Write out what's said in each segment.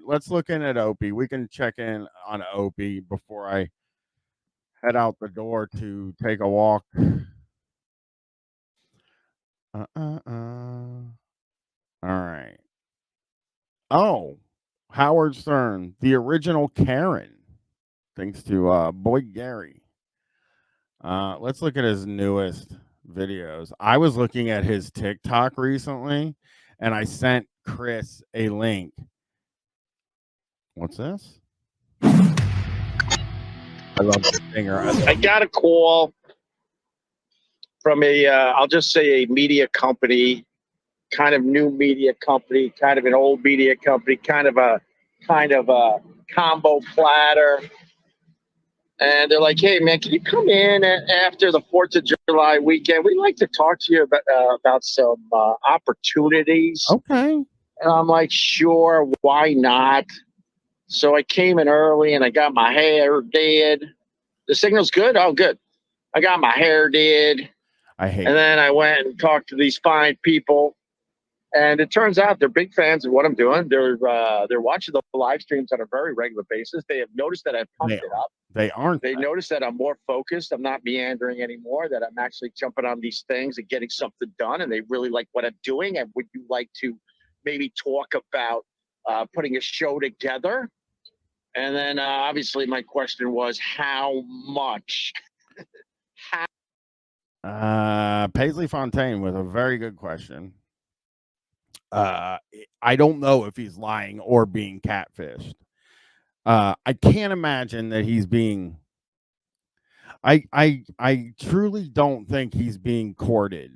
let's look in at Opie. We can check in on Opie before I head out the door to take a walk. All right. Oh, Howard Stern, the original Karen, thanks to Boy Gary. Let's look at his newest videos. I was looking at his TikTok recently, and I sent Chris a link. What's this? I love the singer. I got a call from I'll just say a media company, kind of new media company, kind of an old media company, kind of a combo platter. And they're like, "Hey, man, can you come in after the 4th of July weekend? We'd like to talk to you about some opportunities." Okay. And I'm like, "Sure, why not?" So I came in early and I got my hair did. The signal's good? Oh, good. I got my hair did. And then I went and talked to these fine people. And it turns out they're big fans of what I'm doing. They're watching the live streams on a very regular basis. They have noticed that I've pumped it up. They aren't. They noticed that I'm more focused. I'm not meandering anymore, that I'm actually jumping on these things and getting something done. And they really like what I'm doing. And would you like to maybe talk about putting a show together? And then obviously my question was, how much? Paisley Fontaine with a very good question. I don't know if he's lying or being catfished. I can't imagine that he's being. I truly don't think he's being courted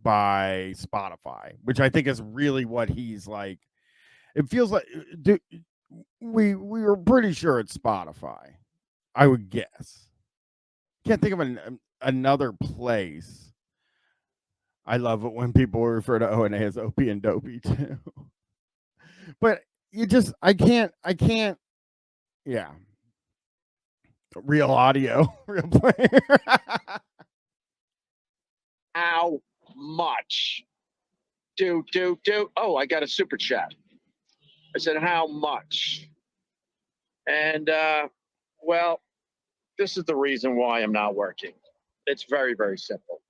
by Spotify, which I think is really what he's like. It feels like we were pretty sure it's Spotify. I would guess. Can't think of another place. I love it when people refer to O&A as Opie and Dopey too. But I can't. Yeah. Real audio, real player. How much? Do. Oh, I got a super chat. I said, how much? And, well, this is the reason why I'm not working. It's very, very simple.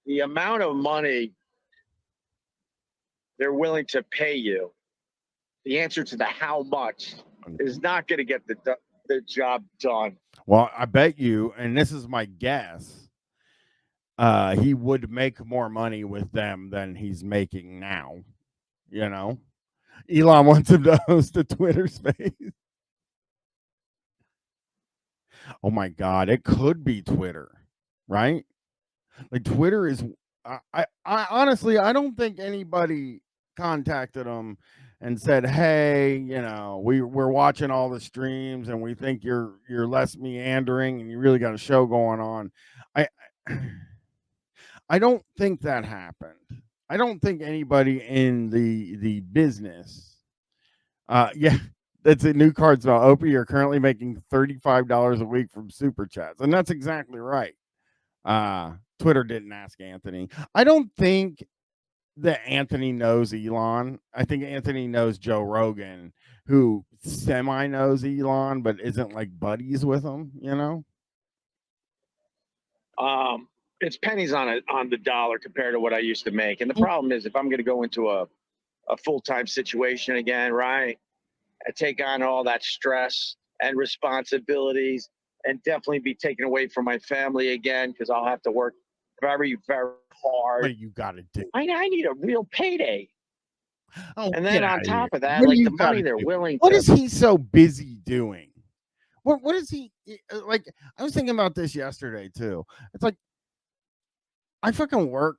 The amount of money they're willing to pay you, the answer to the how much is not going to get the job done. Well, I bet you, and this is my guess, he would make more money with them than he's making now. You know, Elon wants him to host a Twitter space. Oh my God, it could be Twitter, right? Like Twitter is. I honestly, I don't think anybody contacted him and said, "Hey, we're watching all the streams and we think you're less meandering and you really got a show going on." I don't think that happened. I don't think anybody in the business. Yeah, that's a new card spell. Opie, you're currently making $35 a week from super chats, and that's exactly right. Twitter didn't ask Anthony. I don't think that Anthony knows Elon. I think Anthony knows Joe Rogan, who semi knows Elon, but isn't like buddies with him. It's pennies on the dollar compared to what I used to make. And the problem is, if I'm going to go into a full-time situation again, right, I take on all that stress and responsibilities and definitely be taken away from my family again, because I'll have to work very, very hard. What you got to do? I need a real payday. Oh, and then on top of that, what like the money they're willing what to. Is he so busy doing? What is he like? I was thinking about this yesterday too. It's like I fucking work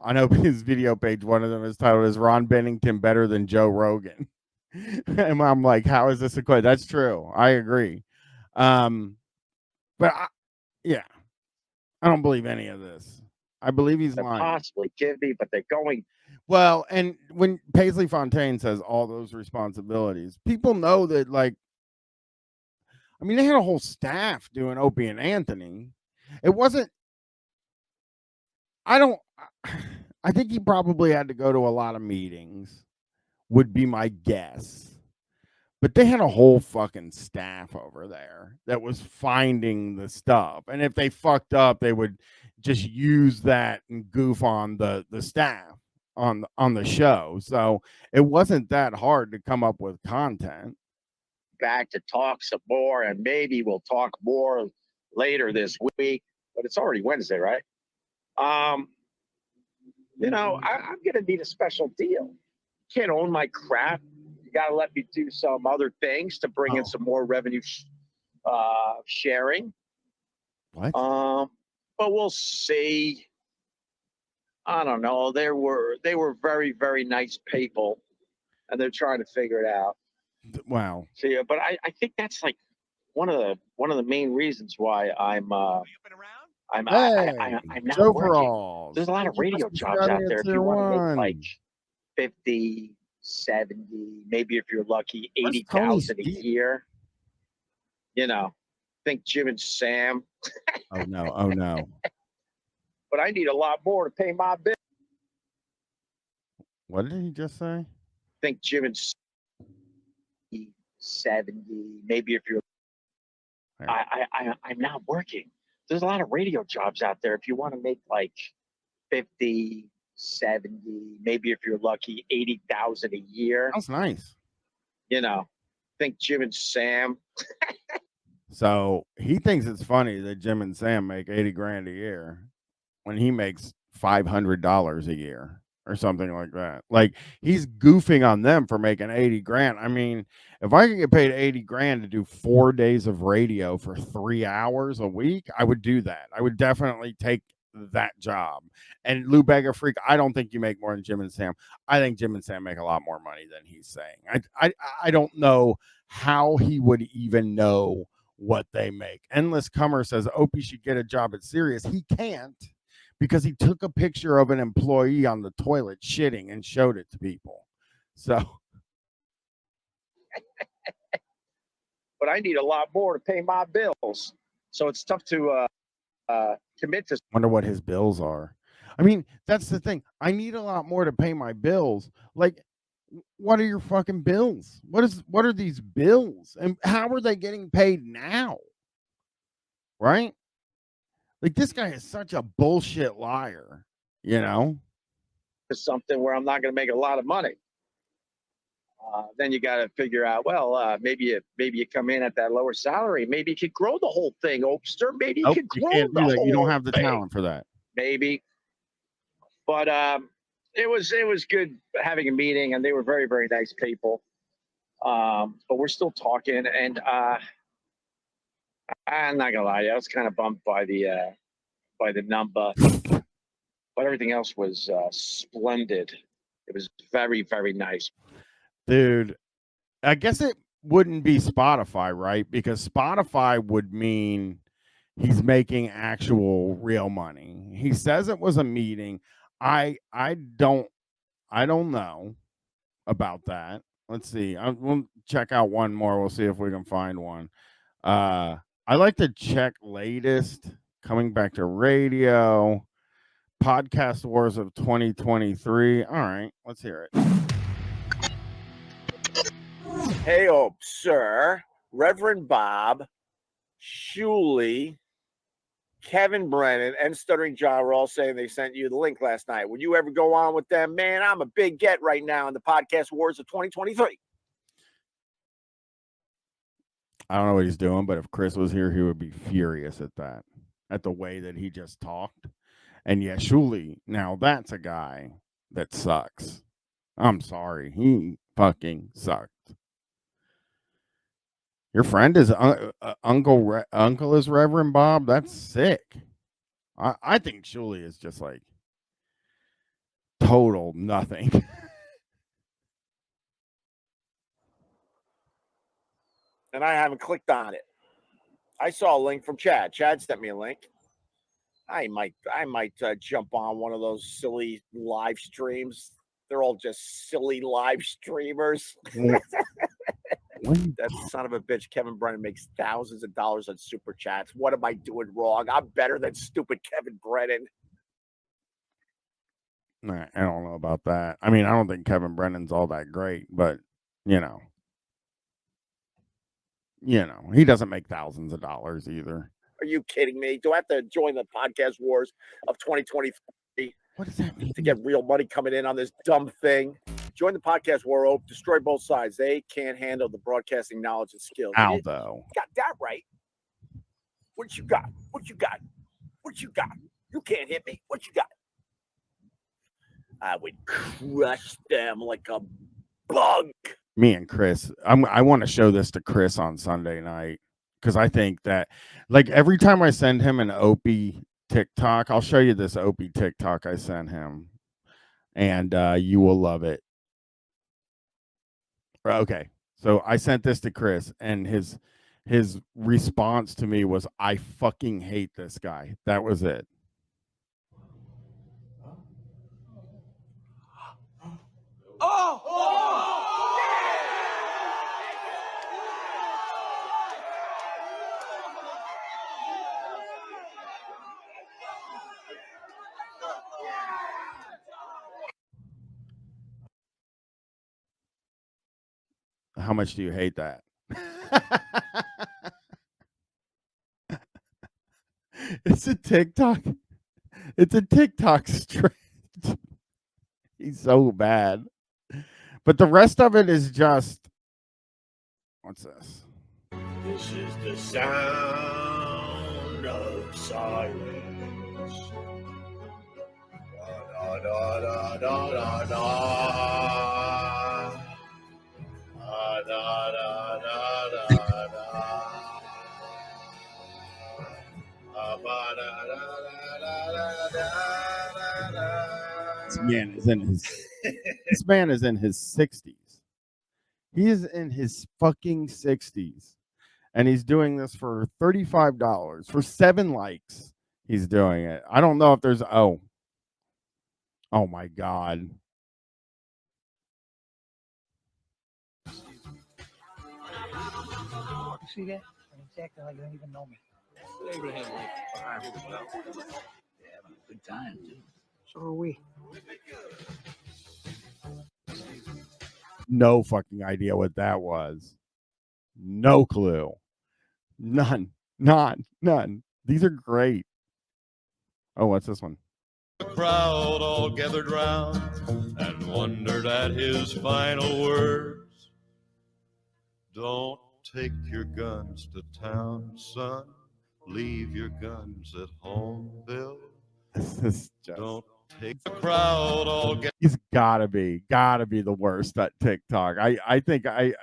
on Opie's video page. One of them is titled "Is Ron Bennington better than Joe Rogan?" And I'm like, how is this a question? That's true. I agree. But yeah, I don't believe any of this. I believe he's lying. Possibly give me, but they're going. Well, and when Paisley Fontaine says all those responsibilities, people know that, like, I mean, they had a whole staff doing Opie and Anthony. It wasn't, I think he probably had to go to a lot of meetings, would be my guess. But they had a whole fucking staff over there that was finding the stuff. And if they fucked up, they would just use that and goof on the staff on the show. So it wasn't that hard to come up with content. Back to talk some more, and maybe we'll talk more later this week. But it's already Wednesday, right? I'm gonna need a special deal. Can't own my crap. You gotta let me do some other things to bring in some more revenue sharing. What? But we'll see. I don't know. They were very, very nice people, and they're trying to figure it out. Wow. See, but I think that's like one of the main reasons why I'm not working. There's a lot of radio jobs out there if you want to make like 50, 70, maybe if you're lucky, 80,000 a year. Think Jim and Sam. Oh no. But I need a lot more to pay my bill. What did he just say? Think Jim and 70, maybe if you're I'm not working. There's a lot of radio jobs out there if you want to make like 50, 70, maybe if you're lucky, 80,000 a year. That's nice. Think Jim and Sam. So he thinks it's funny that Jim and Sam make 80 grand a year when he makes $500 a year or something like that. Like he's goofing on them for making 80 grand. I mean, if I could get paid 80 grand to do 4 days of radio for 3 hours a week, I would do that. I would definitely take that job. And Lou Bega Freak, I don't think you make more than Jim and Sam. I think Jim and Sam make a lot more money than he's saying. I don't know how he would even know what they make. Endless Comer says Opie should get a job at Sirius. He can't because he took a picture of an employee on the toilet shitting and showed it to people. So but I need a lot more to pay my bills. So it's tough to commit to. Wonder what his bills are. I mean, that's the thing. I need a lot more to pay my bills. Like, what are your fucking bills? What are these bills? And how are they getting paid now? Right? Like this guy is such a bullshit liar, Something where I'm not going to make a lot of money. Then you got to figure out, well, maybe you come in at that lower salary. Maybe you could grow the whole thing, Opster. Maybe you could grow can't the do that. whole You don't have the thing. talent for that. Maybe. But it was good having a meeting, and they were very, very nice people. But we're still talking, and I'm not gonna lie, I was kind of bummed by the number, but everything else was splendid. It was very, very nice. Dude, I guess it wouldn't be Spotify, right? Because Spotify would mean he's making actual real money. He says it was a meeting. I don't know about that. Let's see. We'll check out one more. We'll see if we can find one. I like to check latest coming back to radio podcast wars of 2023. All right, let's hear it. Hey, sir, Reverend Bob, Shuley, Kevin Brennan, and Stuttering John were all saying they sent you the link last night. Would you ever go on with them? Man, I'm a big get right now in the podcast wars of 2023. I don't know what he's doing, but if Chris was here, he would be furious at that, at the way that he just talked. And yeah, Shuley, now that's a guy that sucks. I'm sorry. He fucking sucked. Your friend is uncle is Reverend Bob. That's sick. I think Shuley is just like total nothing. And I haven't clicked on it. I saw a link from Chad. Chad sent me a link. I might jump on one of those silly live streams. They're all just silly live streamers. That son of a bitch, Kevin Brennan, makes thousands of dollars on super chats. What am I doing wrong? I'm better than stupid Kevin Brennan. Nah, I don't know about that. I mean, I don't think Kevin Brennan's all that great, but you know, he doesn't make thousands of dollars either. Are you kidding me? Do I have to join the podcast wars of 2023 What does that mean? to get real money coming in on this dumb thing? Join the podcast war, Ope. Destroy both sides. They can't handle the broadcasting knowledge and skills. Aldo. Got that right. What you got? What you got? What you got? You can't hit me. What you got? I would crush them like a bug. Me and Chris, I want to show this to Chris on Sunday night because I think that, like, every time I send him an Opie TikTok, I'll show you this Opie TikTok I sent him, and you will love it. Okay, so I sent this to Chris, and his response to me was, "I fucking hate this guy." That was it. How much do you hate that? It's a TikTok. It's a TikTok stretch. He's so bad. But the rest of it is just, what's this? This is the sound of silence. Da, da, da, da, da, da. Da, da, da, da, da, da. This man is in his 60s. He is in his fucking 60s. And he's doing this for $35 for 7 likes. He's doing it. I don't know if there's oh my God. See that? Exactly like you don't even know me. Abraham, yeah, having a good time, too. So are we. No fucking idea what that was. No clue. None. These are great. Oh, what's this one? The crowd all gathered round and wondered at his final words. Don't take your guns to town, son. Leave your guns at home, Bill. This is just... Don't take the crowd all gathered. He's gotta be the worst at TikTok. I think I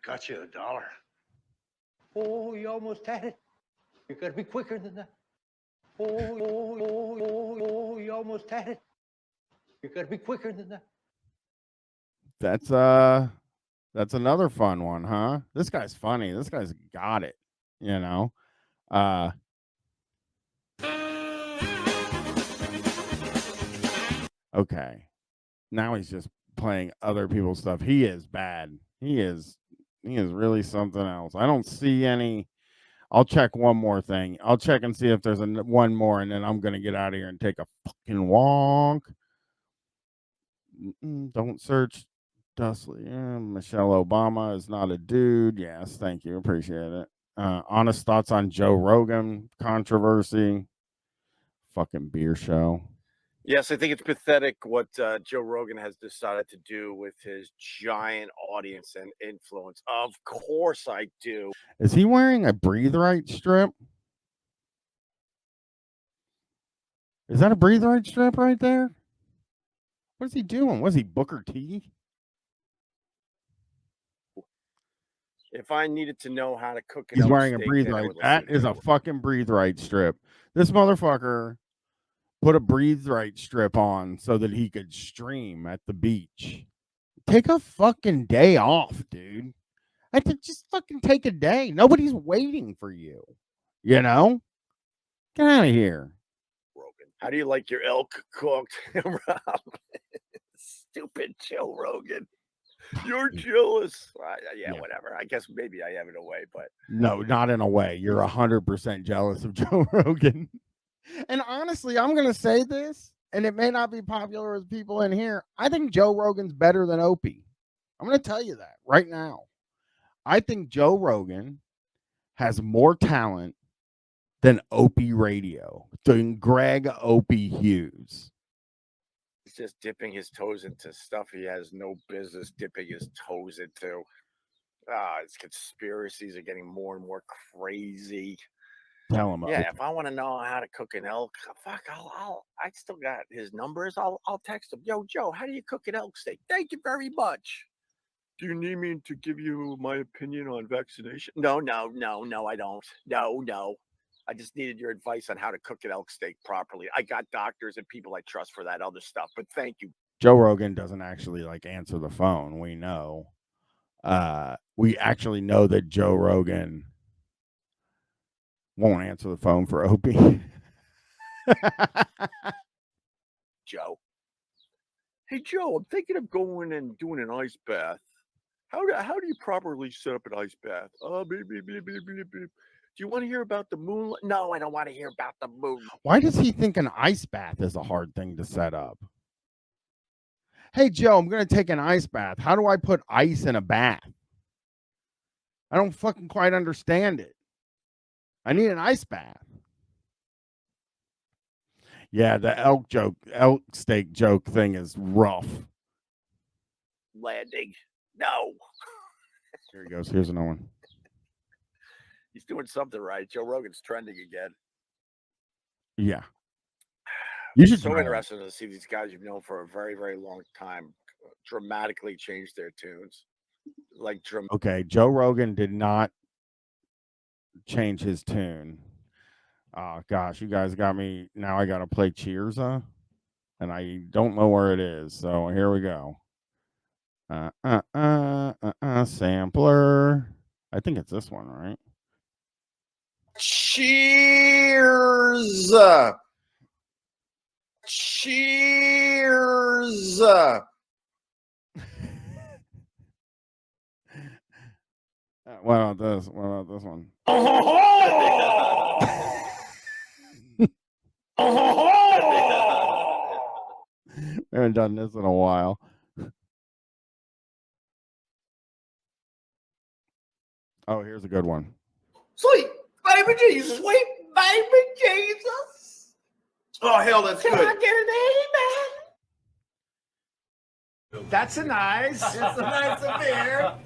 got you $1. Oh, you almost had it. You gotta be quicker than that. Oh, you almost had it. You gotta be quicker than that. That's another fun one, huh? This guy's funny. This guy's got it, you know. Okay. Now he's just playing other people's stuff. He is bad. He is really something else. I don't see any. I'll check one more thing. I'll check and see if there's one more, and then I'm going to get out of here and take a fucking walk. Don't search Dustley. Michelle Obama is not a dude. Yes, thank you. Appreciate it. Honest thoughts on Joe Rogan controversy. Fucking beer show. Yes, I think it's pathetic what Joe Rogan has decided to do with his giant audience and influence. Of course I do. Is he wearing a Breathe Right strip? Is that a Breathe Right strip right there? What is he doing? Was he Booker T? If I needed to know how to cook it, he's wearing a Breathe Right. That is a fucking Breathe Right strip. This motherfucker put a Breathe Right strip on so that he could stream at the beach. Take a fucking day off, dude. I could just fucking take a day. Nobody's waiting for you. You know? Get out of here. Rogan. How do you like your elk cooked, Rob? Stupid Joe Rogan. You're jealous. Yeah, whatever. I guess maybe I am in a way, but no, not in a way. You're 100% jealous of Joe Rogan. And honestly, I'm going to say this, and it may not be popular with people in here. I think Joe Rogan's better than Opie. I'm going to tell you that right now. I think Joe Rogan has more talent than Opie Radio, than Greg Opie Hughes. He's just dipping his toes into stuff he has no business dipping his toes into. His conspiracies are getting more and more crazy. Tell him. Yeah, Opie. if I want to know how to cook an elk, fuck, I still got his numbers. I'll text him. Yo, Joe, how do you cook an elk steak? Thank you very much. Do you need me to give you my opinion on vaccination? No, I don't. No. I just needed your advice on how to cook an elk steak properly. I got doctors and people I trust for that other stuff, but thank you. Joe Rogan doesn't actually like answer the phone. We know. We actually know that Joe Rogan won't answer the phone for Opie. Joe. Hey, Joe, I'm thinking of going and doing an ice bath. How do you properly set up an ice bath? Beep, beep, beep, beep, beep, beep. Do you want to hear about the moon? No, I don't want to hear about the moon. Why does he think an ice bath is a hard thing to set up? Hey, Joe, I'm going to take an ice bath. How do I put ice in a bath? I don't fucking quite understand it. I need an ice bath. Yeah, the elk steak joke thing is rough. Landing. No. Here he goes. Here's another one. He's doing something right. Joe Rogan's trending again. Yeah. You should so interested to see these guys you've known for a very, very long time dramatically change their tunes. Like okay, Joe Rogan did not change his tune. Oh gosh, you guys got me. Now I gotta play Cheers, and I don't know where it is. So here we go. Sampler. I think it's this one, right? Cheers. Cheers. What about this? What about this one? We haven't done this in a while. Oh, here's a good one. Sweet baby Jesus. Sweet baby Jesus. Oh, hell, that's good. Can I get an amen? That's a nice. It's a nice affair.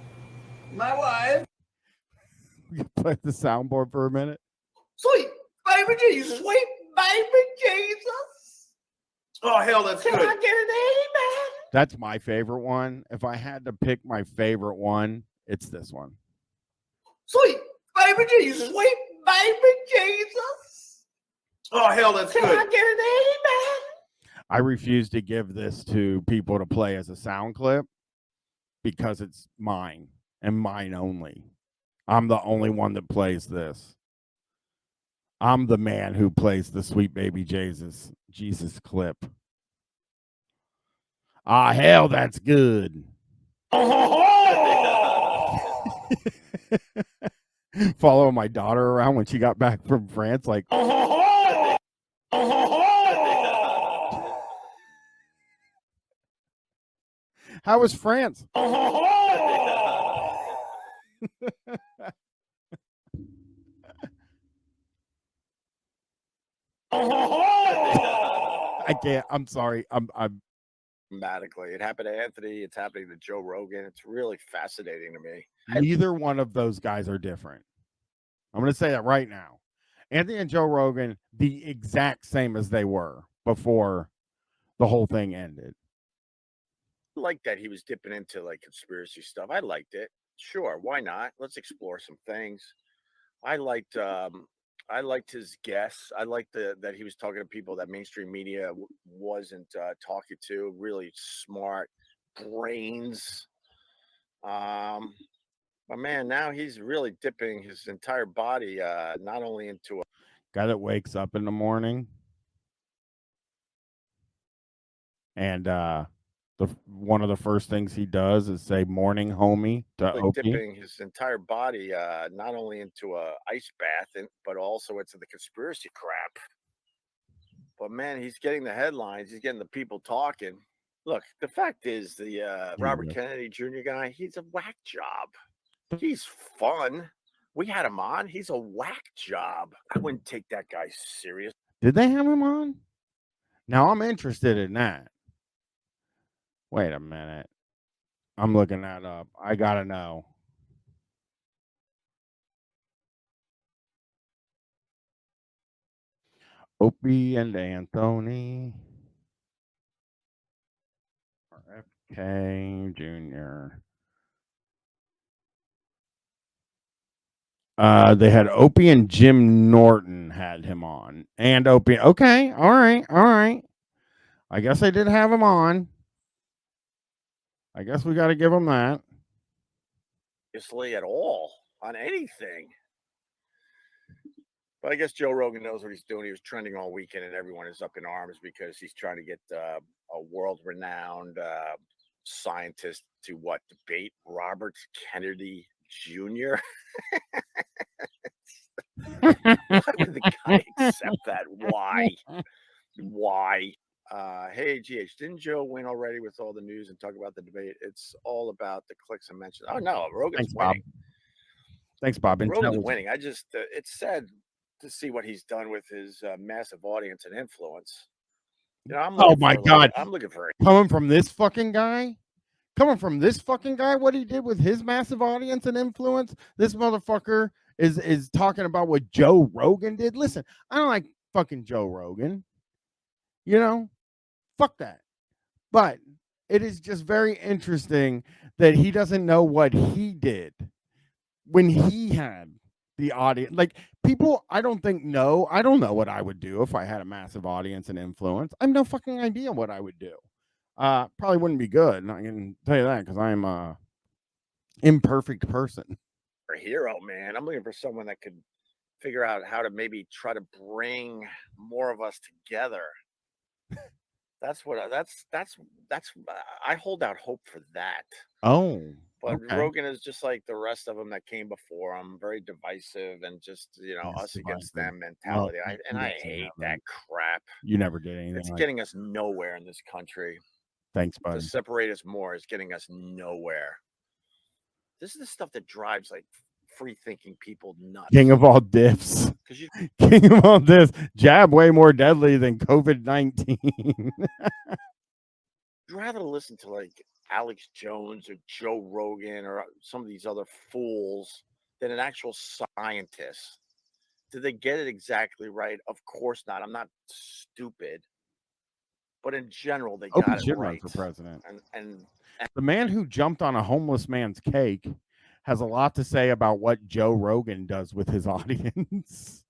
My wife. We can play the soundboard for a minute. Sweet baby Jesus. Sweet baby Jesus. Oh, hell, that's good. Can I get an amen? That's my favorite one. If I had to pick my favorite one, it's this one. Sweet baby Jesus. Sweet baby Jesus. Oh, hell, that's good. Can I get an amen? I refuse to give this to people to play as a sound clip because it's mine and mine only. I'm the only one that plays this. I'm the man who plays the Sweet Baby Jesus clip. Ah, hell, that's good. Follow my daughter around when she got back from France, like. How was France? I can't. I'm sorry. I'm dramatically. It happened to Anthony. It's happening to Joe Rogan. It's really fascinating to me. Neither one of those guys are different. I'm going to say that right now. Anthony and Joe Rogan, the exact same as they were before the whole thing ended. I like that he was dipping into like conspiracy stuff. I liked it. Sure, why not? Let's explore some things. I liked his guests. I liked that he was talking to people that mainstream media wasn't talking to. Really smart brains. But man, now he's really dipping his entire body not only into a guy that wakes up in the morning and one of the first things he does is say "morning, homie" to Opie. Dipping his entire body not only into a ice bath, but also into the conspiracy crap. But man, he's getting the headlines. He's getting the people talking. Look, the fact is, the Robert Kennedy Jr. guy, he's a whack job. He's fun. We had him on. He's a whack job. I wouldn't take that guy serious. Did they have him on? Now I'm interested in that. Wait a minute. I'm looking that up. I gotta know. Opie and Anthony. RFK Jr. They had Opie and Jim Norton had him on. And Opie. Okay. All right. All right. I guess they did have him on. I guess we got to give him that. Seriously at all on anything. But I guess Joe Rogan knows what he's doing. He was trending all weekend, and everyone is up in arms because he's trying to get a world-renowned scientist to debate Robert Kennedy Jr. Why would the guy accept that? Why? Why? Hey, GH, didn't Joe win already with all the news and talk about the debate? It's all about the clicks and mentions. Oh no, Rogan's Thanks, Bob. winning. Thanks, Bob. Rogan's winning. I just it's sad to see what he's done with his massive audience and influence. You know, Oh my God! I'm looking for it. Coming from this fucking guy, what he did with his massive audience and influence. This motherfucker is talking about what Joe Rogan did. Listen, I don't like fucking Joe Rogan. You know, fuck that. But it is just very interesting that he doesn't know what he did when he had the audience. Like, people, I don't know what I would do if I had a massive audience and influence. I have no fucking idea what I would do. Probably wouldn't be good. I can tell you that because I'm a imperfect person. For a hero, man. I'm looking for someone that could figure out how to maybe try to bring more of us together. That's I hold out hope for that. Oh, but okay. Rogan is just like the rest of them that came before him, very divisive and just us against them mentality. I hate that crap. You never did anything. It's getting us nowhere in this country. Thanks, bud. To separate us more is getting us nowhere. This is the stuff that drives like free thinking people nuts. King of all diffs. King of all diffs. Jab way more deadly than COVID-19. I'd rather listen to like Alex Jones or Joe Rogan or some of these other fools than an actual scientist. Did they get it exactly right? Of course not. I'm not stupid. But in general, they got it right. For president. And the man who jumped on a homeless man's cake has a lot to say about what Joe Rogan does with his audience.